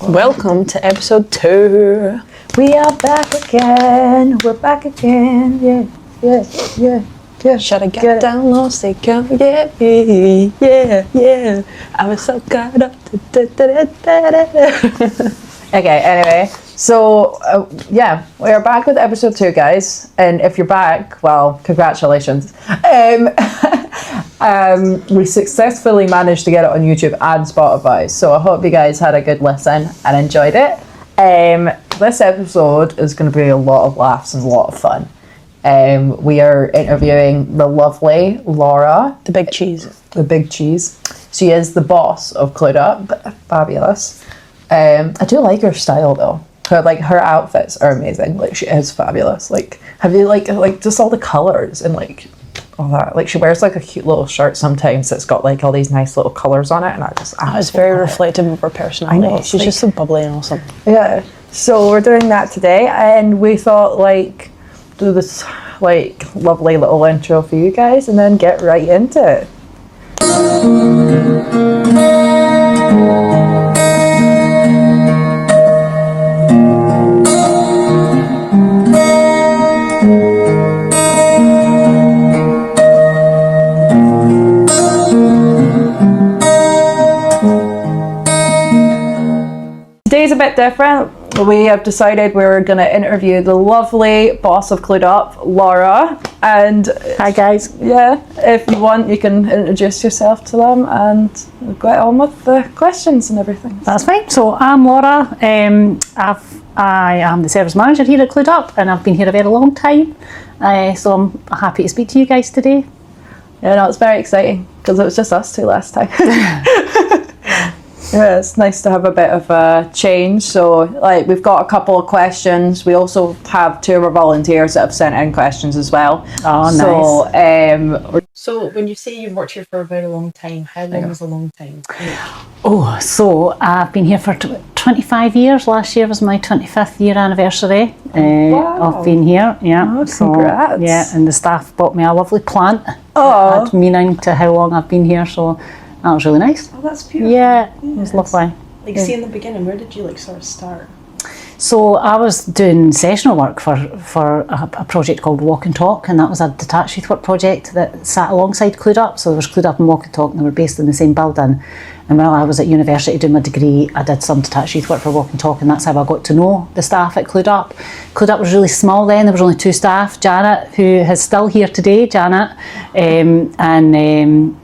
Welcome to episode 2. We are back again. We're back again. Yeah. Should I get down low, say come get me? Yeah. I was so caught up. Okay, anyway. So, we are back with episode 2, guys. And if you're back, well, congratulations. We successfully managed to get it on YouTube and Spotify. So I hope you guys had a good listen and enjoyed it. This episode is going to be a lot of laughs and a lot of fun. We are interviewing the lovely Laura. The big cheese. The big cheese. She is the boss of Clued Up. Fabulous. I do like her style though. Her outfits are amazing. Like, she is fabulous. Like, have you like just all the colours and like all that? Like, she wears like a cute little shirt sometimes that's got like all these nice little colours on it, and It's very reflective of her personality. I know, She's just so bubbly and awesome. Yeah. So we're doing that today, and we thought like do this like lovely little intro for you guys, and then get right into it. Today's a bit different. We have decided we're going to interview the lovely boss of Clued Up, Laura. And hi guys. Yeah, if you want, you can introduce yourself to them and get on with the questions and everything. That's fine. So I'm Laura. I am the service manager here at Clued Up, and I've been here a very long time. So I'm happy to speak to you guys today. Yeah, no, it's very exciting because it was just us two last time. Yeah, it's nice to have a bit of a change. So, like, we've got a couple of questions. We also have 2 of our volunteers that have sent in questions as well. Oh, nice. So, when you say you've worked here for a very long time, how long is a long time? Oh, so I've been here for 25 years. Last year was my 25th year anniversary of being here. Yeah. Oh, congrats. Yeah, and the staff bought me a lovely plant. Oh. That had meaning to how long I've been here, so that was really nice. Oh, that's beautiful. Yeah, it was lovely. Like, see, in the beginning, where did you like sort of start? So I was doing sessional work for a project called Walk and Talk, and that was a detached youth work project that sat alongside Clued Up. So there was Clued Up and Walk and Talk, and they were based in the same building. And while I was at university doing my degree, I did some detached youth work for Walk and Talk, and that's how I got to know the staff at Clued Up. Clued Up was really small then. There was only 2 staff, Janet, who is still here today, Janet, and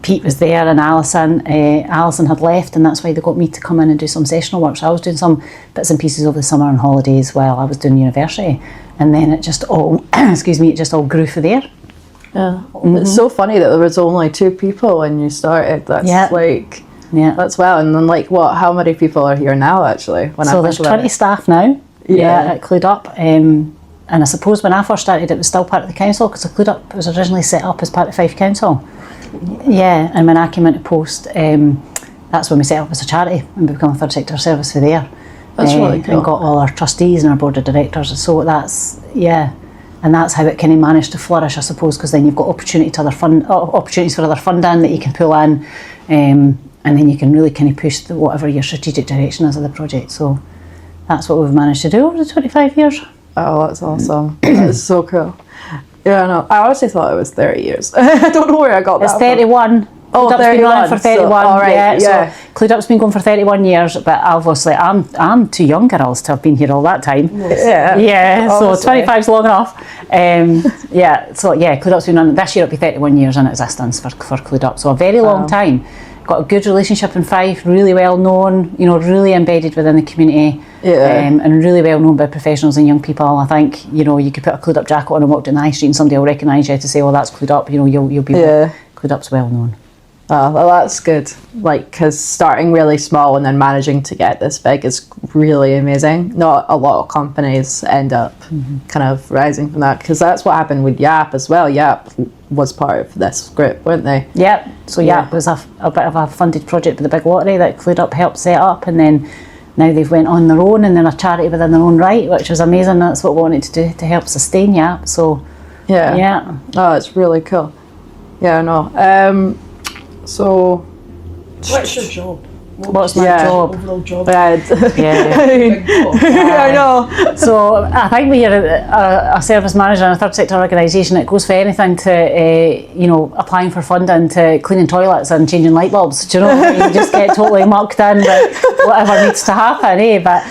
Pete was there, and Alison had left, and that's why they got me to come in and do some sessional work. So I was doing some bits and pieces over the summer and holidays while I was doing university, and then it just all it just all grew from there. Yeah. It's so funny that there was only 2 people when you started. That's that's well. And then how many people are here now actually? So there's 20 staff now. Yeah, at Clued Up. And I suppose when I first started, it was still part of the council, because the Clued Up was originally set up as part of Fife Council. Yeah, and when I came into post, that's when we set up as a charity and we become a third sector service for there. That's really cool. And got all our trustees and our board of directors. So that's and that's how it kind of managed to flourish, I suppose, because then you've got opportunities for other funding that you can pull in, and then you can really kind of push whatever your strategic direction is of the project. So that's what we've managed to do over the 25 years. Oh, that's awesome. That's so cool. Yeah, no, I honestly thought it was 30 years. I don't know where I got that It's 31. Oh, Clued Up's 31. Been running for 31. So, all right, So Clued Up's been going for 31 years, but obviously I'm too young girls to have been here all that time. Yeah. So 25's long enough. Clued Up's been running, this year it'll be 31 years in existence for Clued Up. So a very long time. Got a good relationship in Fife, really well known, really embedded within the community, and really well known by professionals and young people. I think, you could put a Clued Up jacket on and walk down the high street and somebody will recognise you to say, oh, that's Clued Up, you'll be Clued Up's well known. Oh, well, that's good. Because starting really small and then managing to get this big is really amazing. Not a lot of companies end up kind of rising from that, because that's what happened with Yap as well. Yap was part of this group, weren't they? Yep. So Yap was a bit of a funded project with the big lottery that Clued Up helped set up, and then now they've went on their own and they're a charity within their own right, which was amazing. That's what we wanted to do to help sustain Yap. So yeah. Oh, it's really cool. Yeah, I know. So what's your job? What's my Yeah. job? Overall job. Bad. Yeah. Big boss. I know. So I think when you're a service manager in a third sector organisation, it goes for anything to, applying for funding to cleaning toilets and changing light bulbs. Do you know? You just get totally mucked in with whatever needs to happen, eh? But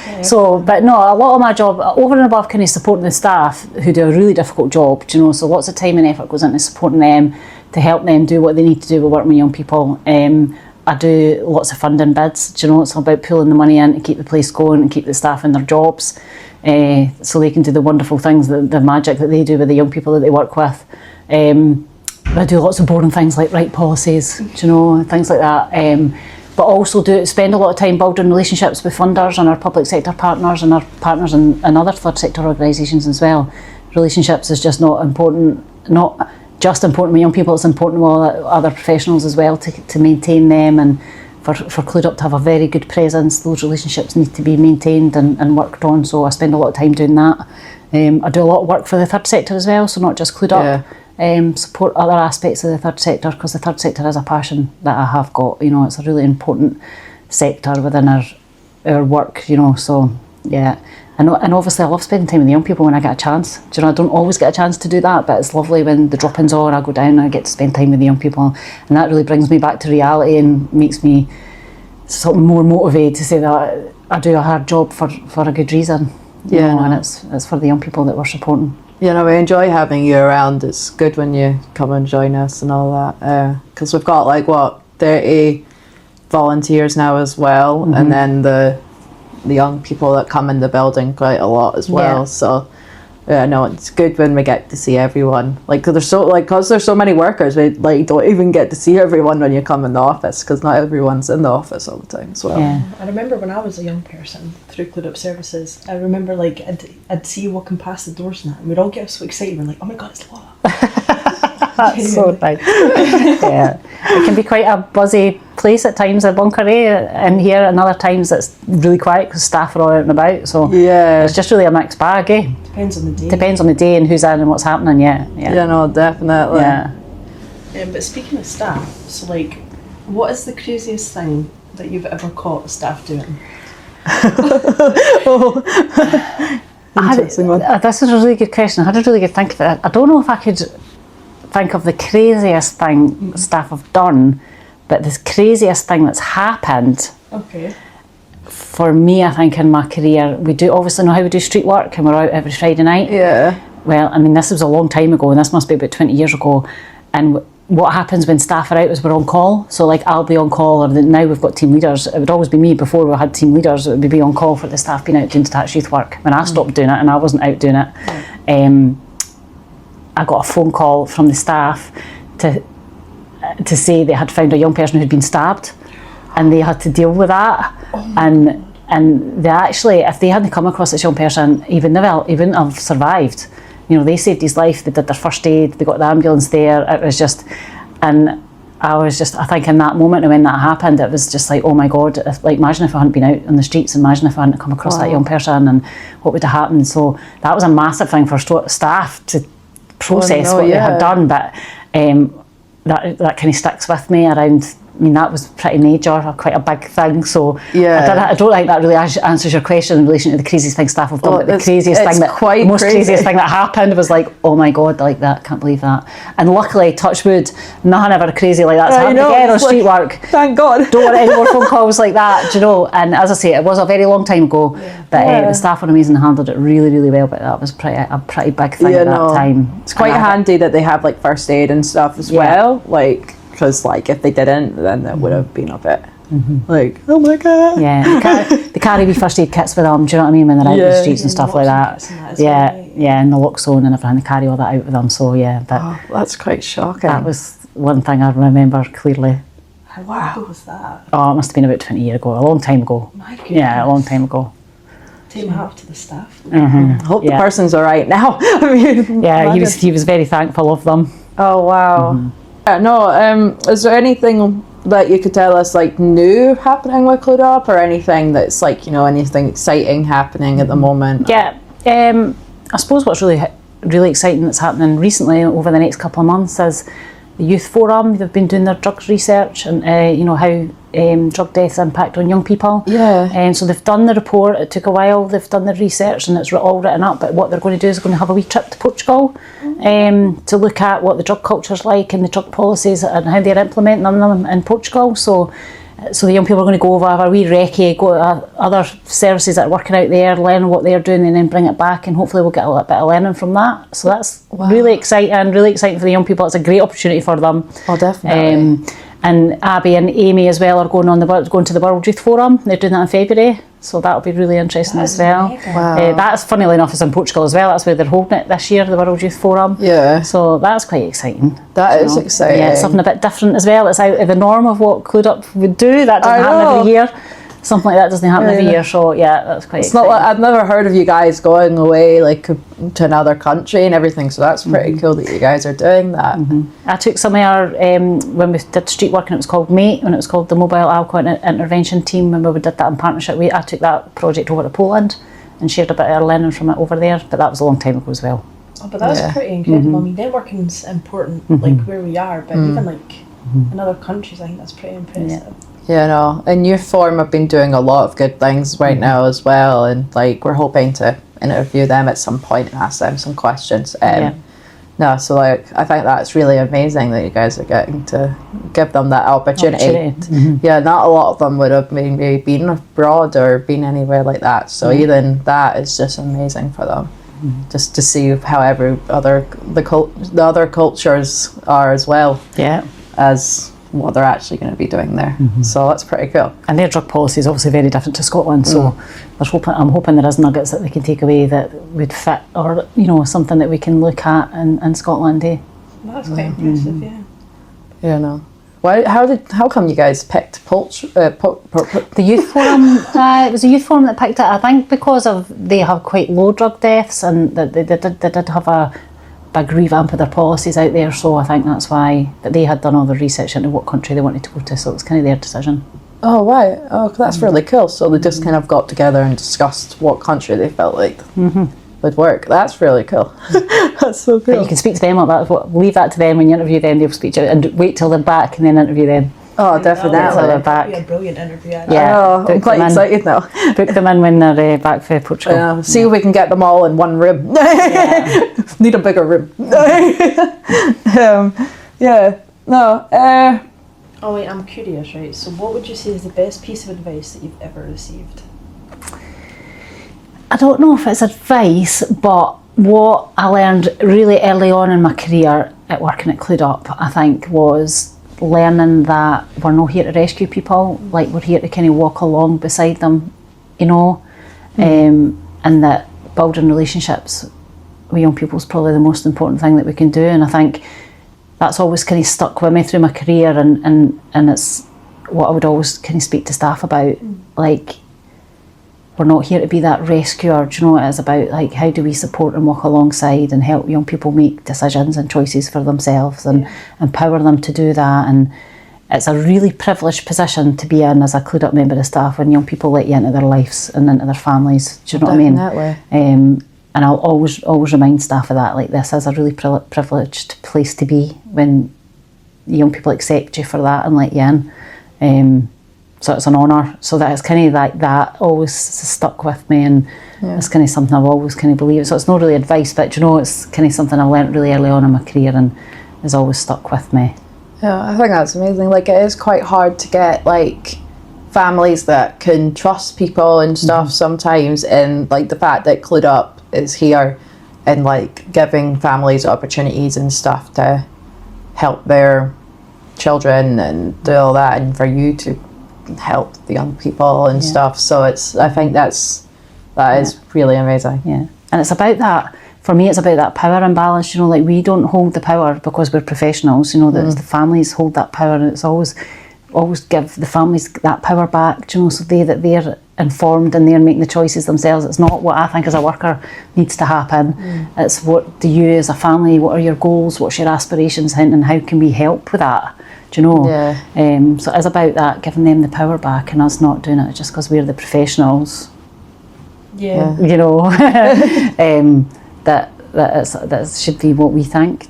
no, a lot of my job, over and above kind of supporting the staff who do a really difficult job, do you know? So lots of time and effort goes into supporting them to help them do what they need to do with working with young people. I do lots of funding bids, do you know, it's all about pulling the money in to keep the place going and keep the staff in their jobs so they can do the wonderful things, the magic that they do with the young people that they work with. I do lots of boring things like write policies, do you know, things like that. But also spend a lot of time building relationships with funders and our public sector partners and our partners in other third sector organisations as well. Relationships is just not just important with young people, it's important with other professionals as well to maintain them, and for Clued Up to have a very good presence. Those relationships need to be maintained and worked on, so I spend a lot of time doing that. I do a lot of work for the third sector as well, so not just Clued Up. Support other aspects of the third sector, because the third sector is a passion that I have got. It's a really important sector within our work, so yeah. And obviously I love spending time with the young people when I get a chance. Do you know, I don't always get a chance to do that, but it's lovely when the drop-ins are, I go down and I get to spend time with the young people, and that really brings me back to reality and makes me sort of more motivated to say that I do a hard job for a good reason. And it's for the young people that we're supporting. We enjoy having you around. It's good when you come and join us and all that, because we've got 30 volunteers now as well, and then the young people that come in the building quite a lot as well. So it's good when we get to see everyone, because there's so many workers, we don't even get to see everyone when you come in the office, because not everyone's in the office all the time as well. I remember when I was a young person through Clued Up Services, I remember I'd see you walking past the doors and we'd all get so excited, we're like, oh my god, it's Laura. That's so nice. It can be quite a buzzy place at times, a bunker in here, and other times it's really quiet because staff are all out and about, so it's just really a mixed bag. Depends on the day. Depends on the day and who's in and what's happening. Definitely. But speaking of staff, so what is the craziest thing that you've ever caught staff doing? Interesting one. This is a really good question. I had a really good think about it. I don't know if I could think of the craziest thing staff have done, but the craziest thing that's happened for me, I think, in my career, we do obviously know how we do street work, and we're out every Friday night. Well, I mean, this was a long time ago, and this must be about 20 years ago, and what happens when staff are out is we're on call. So I'll be on call, or now we've got team leaders. It would always be me. Before we had team leaders, it would be on call for the staff being out doing detached youth work. When I stopped doing it and I wasn't out doing it, I got a phone call from the staff to say they had found a young person who'd been stabbed, and they had to deal with that. And they actually, if they hadn't come across this young person, he wouldn't have survived. They saved his life, they did their first aid, they got the ambulance there. It was just, and I think in that moment when that happened, it was just like, oh my God, imagine if I hadn't been out on the streets, imagine if I hadn't come across that young person, and what would have happened. So that was a massive thing for staff to process what they had done, but that kind of sticks with me around. I mean, that was pretty major, quite a big thing. So I don't think that really answers your question in relation to the craziest thing staff have done. But the craziest thing craziest thing that happened was like, oh my God, like that, can't believe that. And luckily, touch wood, nothing ever crazy like that's happened again on street work. Thank God. Don't want any more phone calls like that, do you know? And as I say, it was a very long time ago, but the staff were amazing and handled it really, really well. But that was a pretty big thing at that time. It's quite handy that they have first aid and stuff as well. Because if they didn't, then it would have been a bit oh my God. They carry wee first aid kits with them, do you know what I mean, when they're out in the streets and stuff like that. And the Loxone and everything, they carry all that out with them. So but that's quite shocking. That was one thing I remember clearly. How long was that? Oh, it must have been about 20 years ago, a long time ago. My goodness. Yeah, a long time ago. Take my hat to the staff. Hope the person's all right now. I mean, he was very thankful of them. Oh wow. Is there anything that you could tell us new happening with Clued Up, or anything that's anything exciting happening at the moment? I suppose what's really exciting that's happening recently over the next couple of months is the youth forum. They've been doing their drugs research and how drug deaths impact on young people. And so they've done the report. It took a while. They've done the research and it's all written up. But what they're going to do is going to have a wee trip to Portugal to look at what the drug culture's like and the drug policies and how they're implementing them in Portugal. So the young people are going to go over, have a wee recce, go to other services that are working out there, learn what they're doing and then bring it back, and hopefully we'll get a little bit of learning from that. So that's really exciting for the young people. It's a great opportunity for them. Oh, definitely. And Abby and Amy as well are going to the World Youth Forum. They're doing that in February, so that'll be really interesting as well. Wow. That's, funnily enough, is in Portugal as well. That's where they're holding it this year, the World Youth Forum. Yeah. So that's quite exciting. That is exciting. Yeah, it's something a bit different as well. It's out of the norm of what Clued Up would do. That doesn't happen every year. Something like that doesn't happen every year, so yeah, that's quite exciting. Not like, I've never heard of you guys going away like to another country and everything, so that's pretty cool that you guys are doing that. I took some of our, when we did street work and it was called MATE, when it was called the Mobile Alcohol Intervention Team, when we did that in partnership, I took that project over to Poland and shared a bit of our learning from it over there, but that was a long time ago as well. Oh, but that's pretty incredible. I mean, networking's important, like where we are, but even like in other countries, I think that's pretty impressive. Yeah, no. And Youth Forum have been doing a lot of good things right now as well, and like we're hoping to interview them at some point and ask them some questions. No, so like I think that's really amazing that you guys are getting to give them that opportunity. Yeah, not a lot of them would have maybe been abroad or been anywhere like that. So even that is just amazing for them. Just to see how the other cultures are as well. Yeah. As what they're actually going to be doing there. So that's pretty cool. And their drug policy is obviously very different to Scotland, so I'm hoping there is nuggets that they can take away that would fit, or something that we can look at in Scotland. That's quite impressive, Yeah, no. How come you guys picked The youth forum? It was a youth forum that picked it. I think because they have quite low drug deaths, and that they did have a big revamp of their policies out there, so I think that's why. But they had done all the research into what country they wanted to go to, so it was kind of their decision. Oh, right. Oh, that's really cool. So they just kind of got together and discussed what country they felt like would work. That's really cool. That's so cool. But you can speak to them about that. Leave that to them when you interview them. They'll speak to you, and wait till they're back and then interview them. Oh, definitely. They're back. That'd be a brilliant interview. Yeah, I'm quite excited now. Book them in when they're back for Portugal. See if we can get them all in one room. Need a bigger room. Oh wait, I'm curious, right? So what would you say is the best piece of advice that you've ever received? I don't know if it's advice, but what I learned really early on in my career at working at Clued Up, I think, was learning that we're not here to rescue people, like we're here to kind of walk along beside them, and that building relationships with young people is probably the most important thing that we can do. And I think that's always kind of stuck with me through my career, and it's what I would always kind of speak to staff about, like we're not here to be that rescuer, it is about like how do we support and walk alongside and help young people make decisions and choices for themselves and empower them to do that. And it's a really privileged position to be in as a Clued Up member of staff when young people let you into their lives and into their families. Do you know what I mean? And I'll always remind staff of that. Like, this is a really privileged place to be when young people accept you for that and let you in. So it's an honour. So that it's kind of like that always stuck with me, and it's kind of something I've always kind of believed. So it's not really advice, but it's kind of something I learnt really early on in my career and has always stuck with me. Yeah, I think that's amazing. Like, it is quite hard to get like families that can trust people and stuff sometimes, and like the fact that Clued Up is here and like giving families opportunities and stuff to help their children and do all that, and for you to help the young people and stuff. So I think that is really amazing. Yeah, and it's about that. For me, it's about that power imbalance. Like, we don't hold the power because we're professionals. That the families hold that power, and it's always give the families that power back. So they're informed and they're making the choices themselves. It's not what I think as a worker needs to happen. It's what do you as a family? What are your goals? What's your aspirations? And how can we help with that? Yeah. So it's about that, giving them the power back, and us not doing it just because we're the professionals. Yeah. That should be what we think.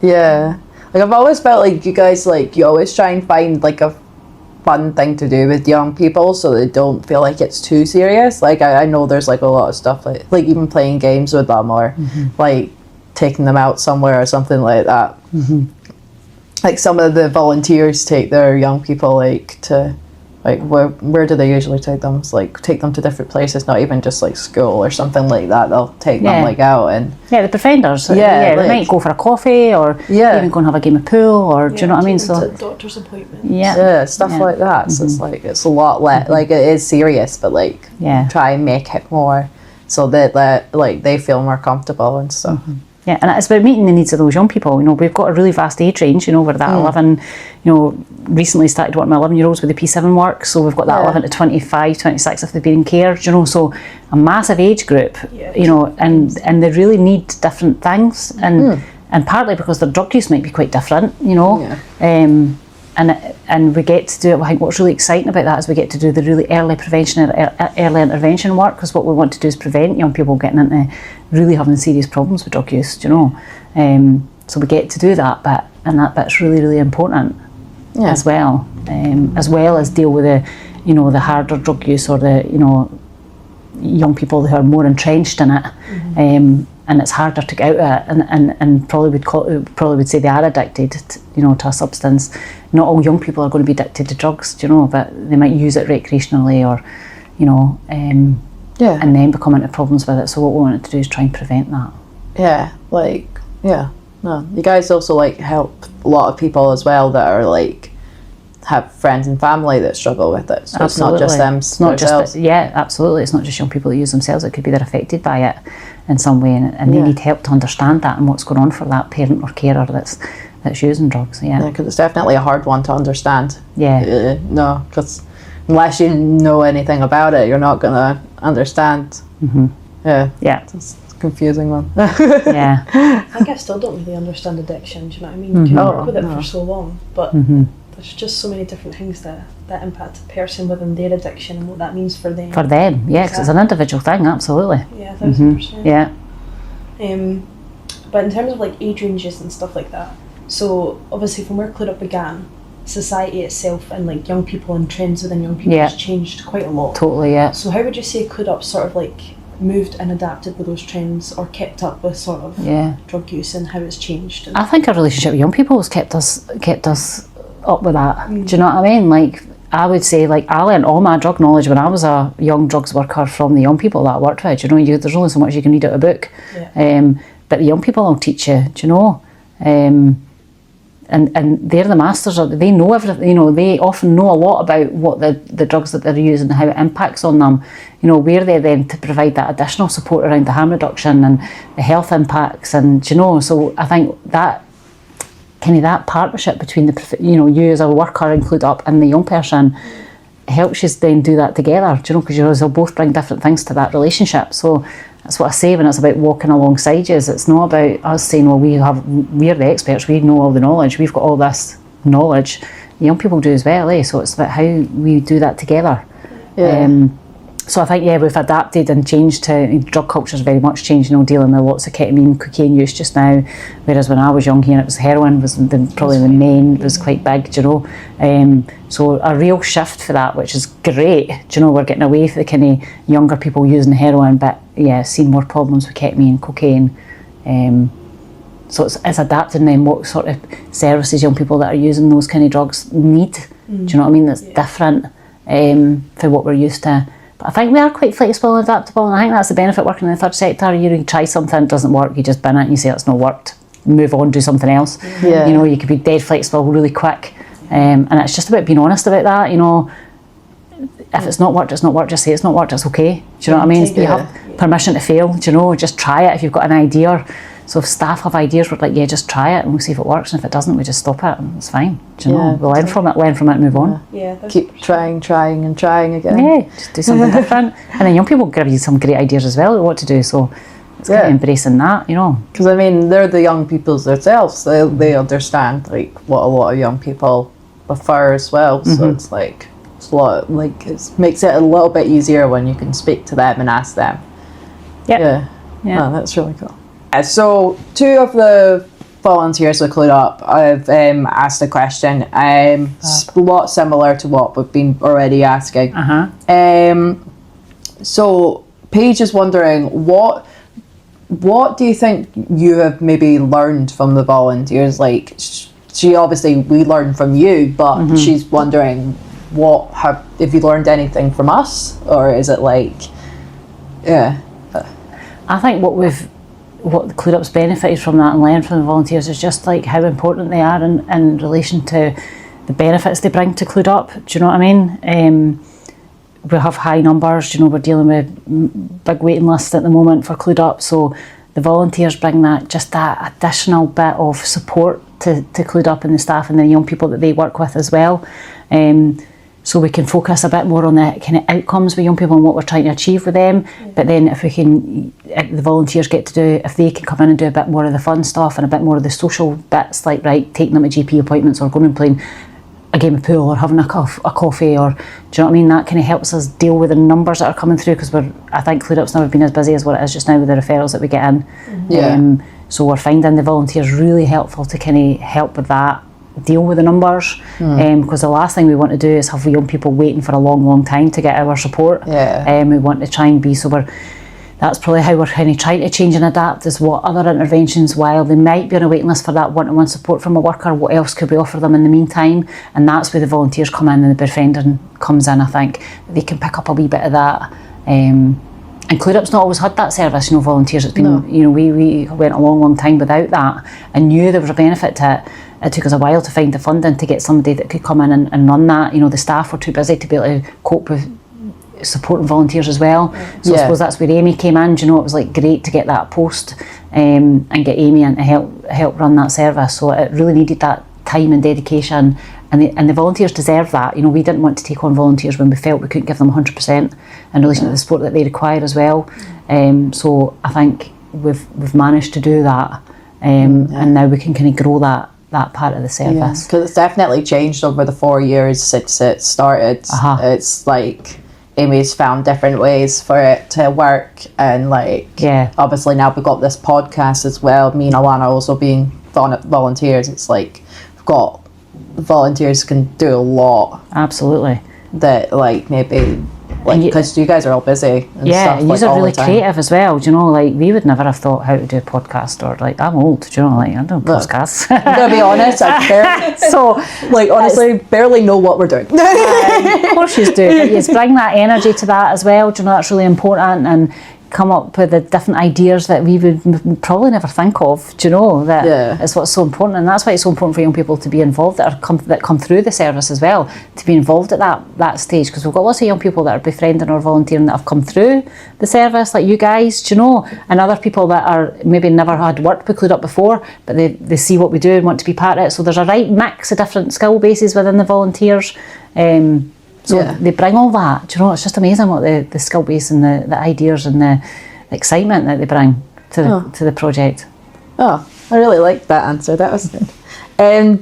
Yeah. Like I've always felt like you guys, like you always try and find like a fun thing to do with young people so they don't feel like it's too serious. Like I know there's like a lot of stuff like even playing games with them or like taking them out somewhere or something like that. Like some of the volunteers take their young people like to like where do they usually take them? It's like take them to different places, not even just like school or something like that. They'll take them like out and the befrienders. Yeah, they like, might go for a coffee or even go and have a game of pool or do you know what I mean? So doctor's appointments. Stuff like that. So it's like it's a lot less like it is serious, but like try and make it more so that like they feel more comfortable and stuff. Yeah, and it's about meeting the needs of those young people. You know, we've got a really vast age range. You know, we're that 11. You know, recently started working with 11-year-olds with the P7 work. So we've got that 11 to 25, 26 if they've been in care. You know, so a massive age group. You know, and they really need different things, and partly because their drug use might be quite different. You know, and we get to do it. I think what's really exciting about that is we get to do the really early prevention and early intervention work, because what we want to do is prevent young people getting into really having serious problems with drug use, you know. So we get to do that bit, and that bit's really, really important as well as deal with the, you know, the harder drug use or the, you know, young people who are more entrenched in it. And it's harder to get out of it, and probably would say they are addicted, you know, to a substance. Not all young people are going to be addicted to drugs, you know, but they might use it recreationally or, you know, and then become into problems with it. So what we wanted to do is try and prevent that. No, you guys also like help a lot of people as well that are like have friends and family that struggle with it. So it's not just them. It's not just absolutely. It's not just young people that use themselves. It could be they're affected by it in some way, and they need help to understand that and what's going on for that parent or carer that's using drugs. Because it's definitely a hard one to understand. No, because unless you know anything about it, you're not gonna understand. It's a confusing one. I think I still don't really understand addiction. Do you know what I mean? You can work with it for so long, but there's just so many different things that impact a person within their addiction and what that means for them. Because it's an individual thing, absolutely. 1000%. But in terms of like age ranges and stuff like that, so obviously from where Clued Up began, society itself and like young people and trends within young people has changed quite a lot. Totally, So how would you say Clued Up sort of like moved and adapted with those trends, or kept up with sort of drug use and how it's changed? I think our relationship with young people has kept us up with that. Do you know what I mean? Like, I would say, like, I learned all my drug knowledge when I was a young drugs worker from the young people that I worked with. You know, there's only so much you can read out a book, but the young people will teach you. Do you know? And they're the masters of. They know everything. You know, they often know a lot about what the drugs that they're using and how it impacts on them. You know, we're there then to provide that additional support around the harm reduction and the health impacts, and you know. So I think that kind of that partnership between you as a worker and Clued Up and the young person helps you then do that together. Do you know? Because you'll both bring different things to that relationship. So that's what I say when it's about walking alongside you. It's not about us saying, well, we're the experts, we know all the knowledge, we've got all this knowledge. The young people do as well, So it's about how we do that together. So I think, we've adapted and changed to, drug culture's very much changed, dealing with lots of ketamine, cocaine use just now, whereas when I was young here, it was heroin, was probably the main, was quite big, so a real shift for that, which is great, we're getting away from the kind of younger people using heroin, but seeing more problems with ketamine, cocaine, so it's adapting then what sort of services young people that are using those kind of drugs need, do you know what I mean, that's different for what we're used to. But I think we are quite flexible and adaptable, and I think that's the benefit working in the third sector. You try something, it doesn't work, you just bin it and you say it's not worked, move on, do something else. You could be dead flexible really quick, and it's just about being honest about that. If it's not worked, it's not worked, just say it's not worked, it's okay. Do you know what I mean? You have permission to fail, just try it if you've got an idea. So if staff have ideas, we're like, just try it and we'll see if it works, and if it doesn't, we just stop it and it's fine. Do you know? We'll learn from it and move on. Keep trying and trying again. Just do something different. And then young people give you some great ideas as well of what to do, so it's kind of embracing that, Because I mean, they're the young people themselves, they understand like what a lot of young people prefer as well, so it's like, it's a lot, like it makes it a little bit easier when you can speak to them and ask them. Oh, that's really cool. So 2 of the volunteers with Clued Up, I've asked a question, a lot similar to what we've been already asking. So Paige is wondering, what do you think you have maybe learned from the volunteers? Like, we learned from you, but she's wondering, have you learned anything from us, or is it like, I think what Clued Up's benefited from that and learned from the volunteers is just like how important they are in relation to the benefits they bring to Clued Up. Do you know what I mean? We have high numbers, you know, we're dealing with big waiting lists at the moment for Clued Up, so the volunteers bring that additional bit of support to Clued Up and the staff and the young people that they work with as well. So we can focus a bit more on the kind of outcomes with young people and what we're trying to achieve with them. But then if the volunteers get to do, if they can come in and do a bit more of the fun stuff and a bit more of the social bits, like taking them to GP appointments or going and playing a game of pool or having a coffee, or do you know what I mean? That kind of helps us deal with the numbers that are coming through, because I think Clued Up's never been as busy as what it is just now with the referrals that we get in. So we're finding the volunteers really helpful to kind of help with that, deal with the numbers, because the last thing we want to do is have young people waiting for a long time to get our support. We want to try and be, that's probably how we're kind of trying to change and adapt, is what other interventions, while they might be on a waiting list for that one-to-one support from a worker, what else could we offer them in the meantime? And that's where the volunteers come in and the befriending comes in. I think they can pick up a wee bit of that. And Clued Up's not always had that service, you know, volunteers. It's been, you know, we went a long time without that and knew there was a benefit to it. It took us a while to find the funding to get somebody that could come in and run that. You know, the staff were too busy to be able to cope with supporting volunteers as well. So I suppose that's where Amy came in. You know, it was like great to get that post and get Amy in to help run that service. So it really needed that time and dedication, and the volunteers deserve that. You know, we didn't want to take on volunteers when we felt we couldn't give them 100% in relation to the support that they require as well. So I think we've managed to do that, and now we can kind of grow that part of the service. Because it's definitely changed over the 4 years since it started. It's like Amy's found different ways for it to work, and obviously now we've got this podcast as well, me and Allana also being volunteers. It's like we've got volunteers can do a lot. Absolutely. That maybe because you guys are all busy and stuff. And you're really creative as well, do you know, we would never have thought how to do a podcast, or I'm old, do you know, I don't podcasts. I'm gonna be honest, I honestly barely know what we're doing. Of course you do, but you bring that energy to that as well, do you know, that's really important, and come up with the different ideas that we would probably never think of, do you know, that is what's so important. And that's why it's so important for young people to be involved that come through the service as well, to be involved at that stage, because we've got lots of young people that are befriending or volunteering that have come through the service, like you guys, do you know, and other people that are maybe never had worked with Clued Up before, but they see what we do and want to be part of it. So there's a right mix of different skill bases within the volunteers. So they bring all that, do you know, it's just amazing what the skill base and the ideas and the excitement that they bring to the project. Oh, I really liked that answer, that was good.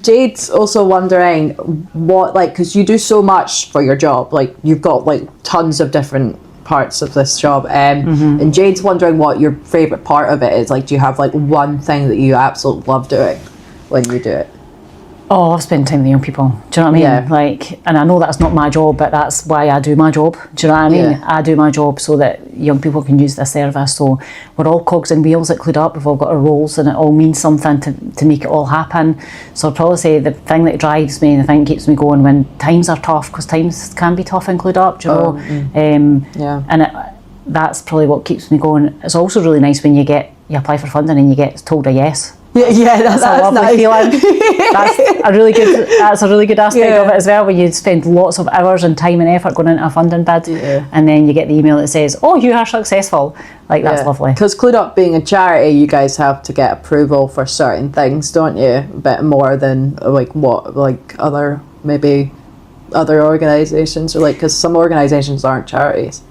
Jade's also wondering what, because you do so much for your job, you've got tons of different parts of this job, and Jade's wondering what your favourite part of it is. Do you have one thing that you absolutely love doing when you do it? Oh, I've spent time with young people. Do you know what I mean? Yeah. And I know that's not my job, but that's why I do my job. Do you know what I mean? Yeah. I do my job so that young people can use this service. So we're all cogs and wheels at Clued Up. We've all got our roles, and it all means something to make it all happen. So I'd probably say the thing that drives me and the thing that keeps me going when times are tough, because times can be tough in Clued Up, do you know? And that's probably what keeps me going. It's also really nice when you apply for funding and you get told a yes. Yeah, that's a lovely nice. feeling. That's a really good aspect of it as well, when you spend lots of hours and time and effort going into a funding bid, and then you get the email that says, "Oh, you are successful." That's lovely. Because Clued Up being a charity, you guys have to get approval for certain things, don't you? A bit more than other organisations, or because some organisations aren't charities.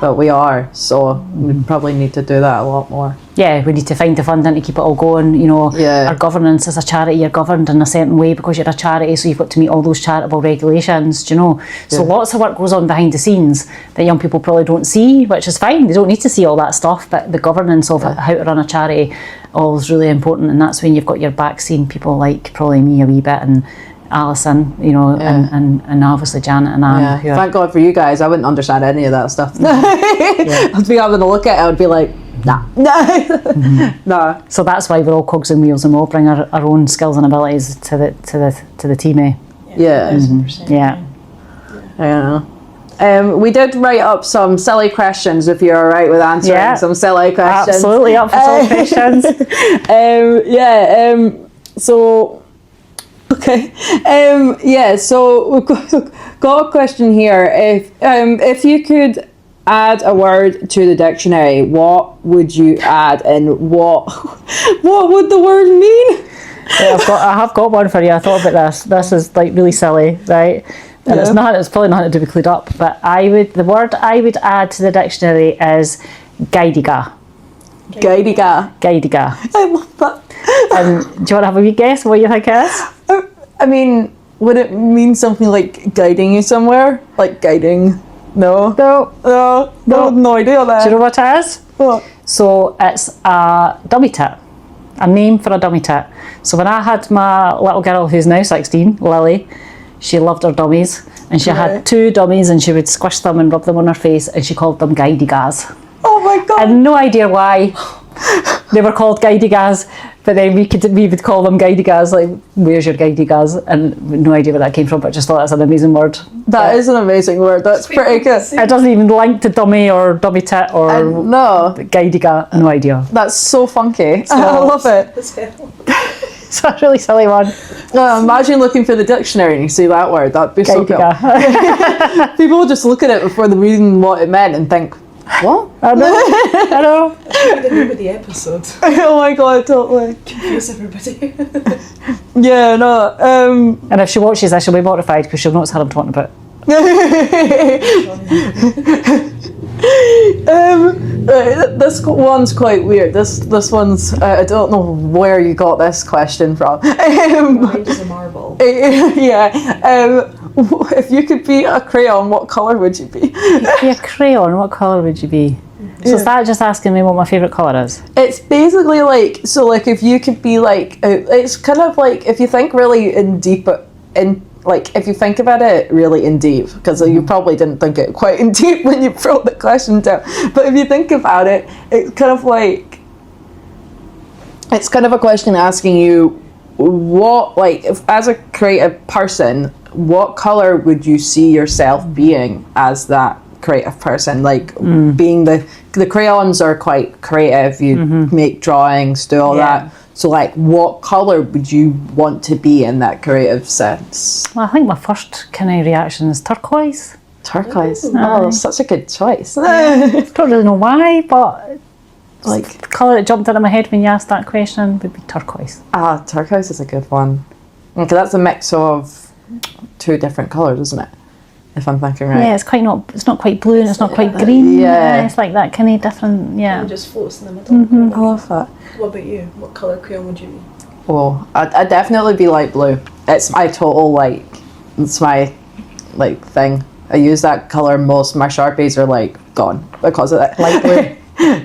But we are, so we probably need to do that a lot more. Yeah, we need to find the funding to keep it all going, you know. Our governance as a charity, you're governed in a certain way because you're a charity, so you've got to meet all those charitable regulations, do you know. So lots of work goes on behind the scenes that young people probably don't see, which is fine, they don't need to see all that stuff, but the governance of how to run a charity all is really important, and that's when you've got your back scene people like probably me a wee bit, and Alison, you know, and obviously Janet and Anne. Yeah. Thank God for you guys. I wouldn't understand any of that stuff. I'd be having a look at it. I would be like, nah. Nah. So that's why we're all cogs and wheels, and we all bring our own skills and abilities to the team. Yeah. Yeah. I don't know. We did write up some silly questions, if you're all right with answering some silly questions. Absolutely up for silly questions. So, okay. So we've got a question here. If you could add a word to the dictionary, what would you add, and what would the word mean? Yeah, I have got one for you. I thought about this. This is like really silly, right? And it's probably nothing to do with clued up, but the word I would add to the dictionary is Geidiga. Geidiga. I love that. Do you want to have a wee guess what you think it is? I mean, would it mean something like guiding you somewhere? Like guiding? No, no idea there. Do you know what it is? What? So it's a dummy tit. A name for a dummy tit. So when I had my little girl who's now 16, Lily, she loved her dummies, and she had 2 dummies, and she would squish them and rub them on her face, and she called them Geidigas. Oh my God. I had no idea why they were called Geidigas, but then we would call them Geidigas, like, where's your Geidigas? And no idea where that came from, but just thought that's an amazing word. That is an amazing word. That's pretty good. It doesn't even link to dummy or dummy tit or no. Geidiga, no idea. That's so funky. I love it. It's a really silly one. Imagine looking for the dictionary and you see that word. That'd be so cool. People will just look at it before they're reading what it meant and think, what? I know. The name of the episode. Oh my God, totally. Confuse everybody. Yeah, no. And if she watches this, she'll be mortified because she'll notice what I'm talking about. This one's quite weird. This one's I don't know where you got this question from. Mind is a marble. If you could be a crayon, what colour would you be? If you're a crayon, what colour would you be? So is that just asking me what my favourite colour is? It's basically like, so like if you could be like, it's kind of like if you think really if you think about it really in deep, because you probably didn't think it quite in deep when you wrote the question down, but if you think about it, it's kind of a question asking you what, like, if, as a creative person, what colour would you see yourself being as that creative person? Like, being the crayons are quite creative, you make drawings, do all that. So, like, what colour would you want to be in that creative sense? Well, I think my first kind of reaction is turquoise. Turquoise? Oh, such a good choice. I don't really know why, but like the colour that jumped into my head when you asked that question would be turquoise. Ah, turquoise is a good one. Okay, that's a mix of 2 different colours, isn't it? If I'm thinking right. Yeah, it's not quite blue and it's not quite green. Yeah, it's like that kind of different. Yeah, it just floats in the middle. I love that. What about you? What colour crayon would you be? Oh, I'd definitely be light blue. It's my total, like, it's my, like, thing. I use that colour most. My Sharpies are, like, gone because of it. Light blue.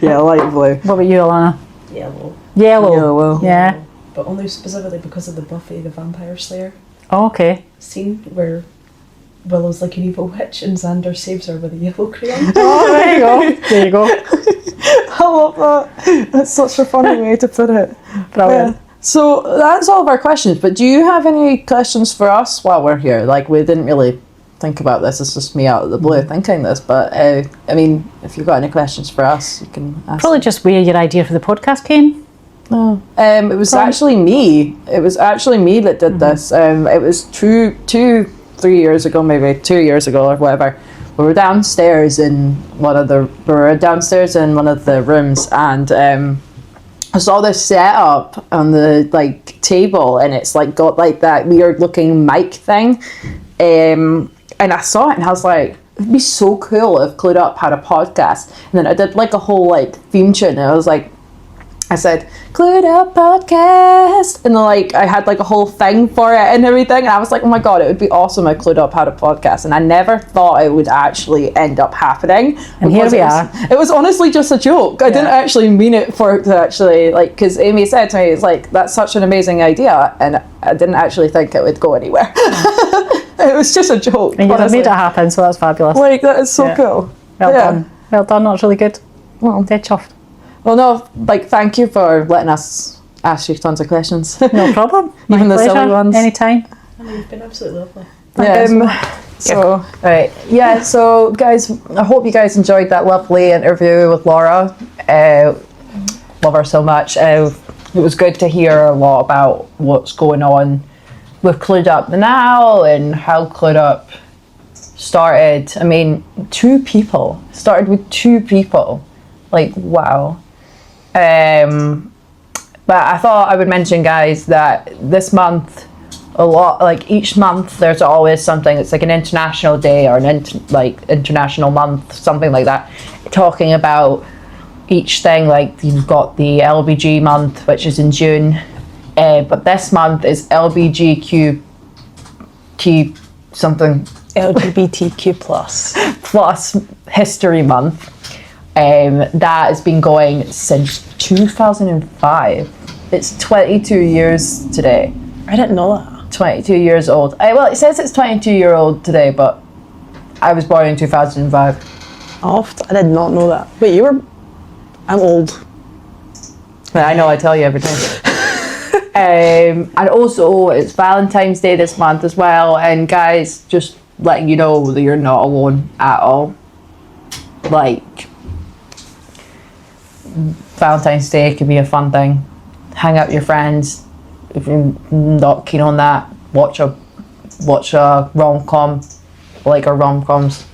Yeah, light blue. What about you, Allana? Yellow. Yellow. Yeah. But only specifically because of the Buffy the Vampire Slayer Oh, okay. scene where Willow's like an evil witch and Xander saves her with a yellow crayon. Oh, there you go. There you go. I love that. That's such a funny way to put it. Brilliant. So that's all of our questions, but do you have any questions for us while we're here? Like, we didn't really think about this, it's just me out of the blue thinking this, but I mean, if you've got any questions for us, you can ask. Probably just where your idea for the podcast came. No, it was actually me. It was actually me that did this. It was 3 years ago, maybe 2 years ago or whatever. We were downstairs in one of the rooms, and I saw this setup on the like table, and it's like got like that weird looking mic thing, and I saw it and I was like, it'd be so cool if Clued Up had a podcast. And then I did like a whole like theme tune, and I was like, I said, Clued Up Podcast. And then, like, I had, like, a whole thing for it and everything. And I was like, oh my God, it would be awesome if Clued Up had a podcast. And I never thought it would actually end up happening. And here we are. It was honestly just a joke. I didn't actually mean it for it to actually, like, because Amy said to me, it's like, that's such an amazing idea. And I didn't actually think it would go anywhere. It was just a joke. And you've made it happen, so that's fabulous. Like, that is so cool. Well done. Well done, that's really good. Well, dead chuffed. Well, no, like, thank you for letting us ask you tons of questions. No problem. Even the pleasure. silly ones. Anytime. You've been absolutely lovely. So guys, I hope you guys enjoyed that lovely interview with Laura. Love her so much. It was good to hear a lot about what's going on with Clued Up now and how Clued Up started. I mean, started with 2 people. Like, wow. But I thought I would mention, guys, that this month, each month, there's always something. It's like an international day or an international month, something like that, talking about each thing. Like, you've got the LBG month, which is in June, but this month is LBGQT something. LGBTQ plus History Month. That has been going since 2005. It's 22 years today. I didn't know that. 22 years old. Well, it says it's 22-year-old today, but I was born in 2005. I did not know that. Wait, I'm old. I know, I tell you every time. And also, it's Valentine's Day this month as well. And guys, just letting you know that you're not alone at all. Like, Valentine's Day can be a fun thing. Hang out with your friends. If you're not keen on that, watch a rom-com. I like our rom-coms.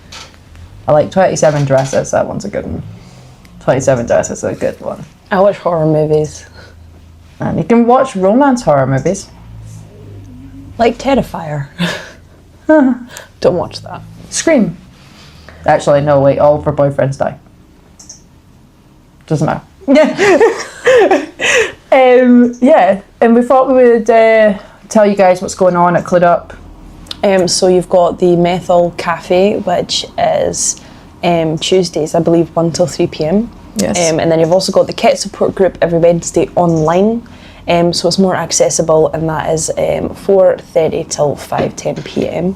I like 27 Dresses. That one's a good one. 27 Dresses is a good one. I watch horror movies. And you can watch romance horror movies. Like Terrifier. Don't watch that. Scream. Actually, no, wait. All of her boyfriends die. Doesn't matter. And we thought we would tell you guys what's going on at Clued Up. So you've got the Methyl Cafe, which is Tuesdays, I believe, 1 till 3 p.m. Yes. And then you've also got the Ket Support Group every Wednesday online. So it's more accessible, and that is 4:30 till 5:10 p.m.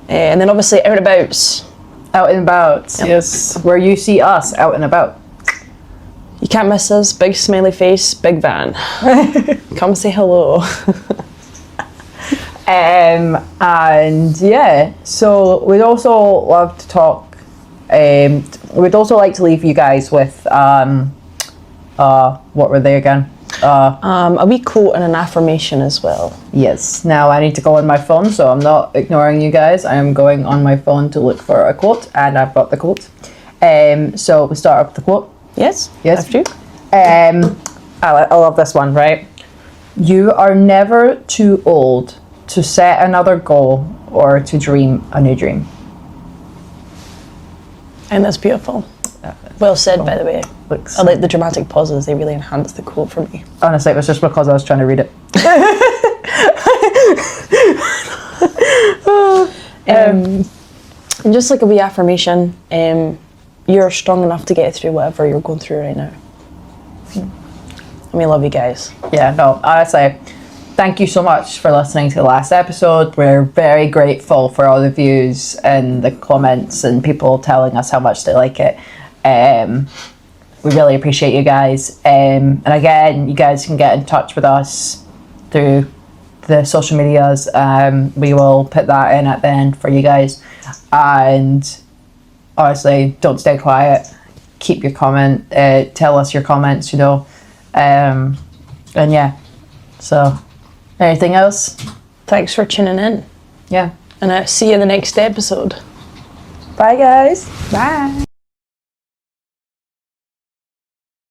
And then obviously Out and Abouts. Out and About, yes. Where you see us out and about. You can't miss us. Big smiley face, big van. Come say hello. And yeah, so we'd also love to talk. We'd also like to leave you guys with what were they again? A wee quote and an affirmation as well. Yes. Now I need to go on my phone, so I'm not ignoring you guys. I am going on my phone to look for a quote, and I've got the quote. So we start with the quote. Yes. Yes. After you. I love this one. Right. You are never too old to set another goal or to dream a new dream. And that's beautiful. Well said, by the way. I like the dramatic pauses. They really enhance the quote for me. Honestly, it was just because I was trying to read it. And just like a wee affirmation, you're strong enough to get through whatever you're going through right now. And we love you guys. Yeah, no, honestly, thank you so much for listening to the last episode. We're very grateful for all the views and the comments and people telling us how much they like it. We really appreciate you guys. And again, you guys can get in touch with us through the social medias. We will put that in at the end for you guys. And honestly, don't stay quiet. Keep your comment. Tell us your comments, you know. And yeah, so anything else? Thanks for tuning in. Yeah. And I'll see you in the next episode. Bye, guys. Bye.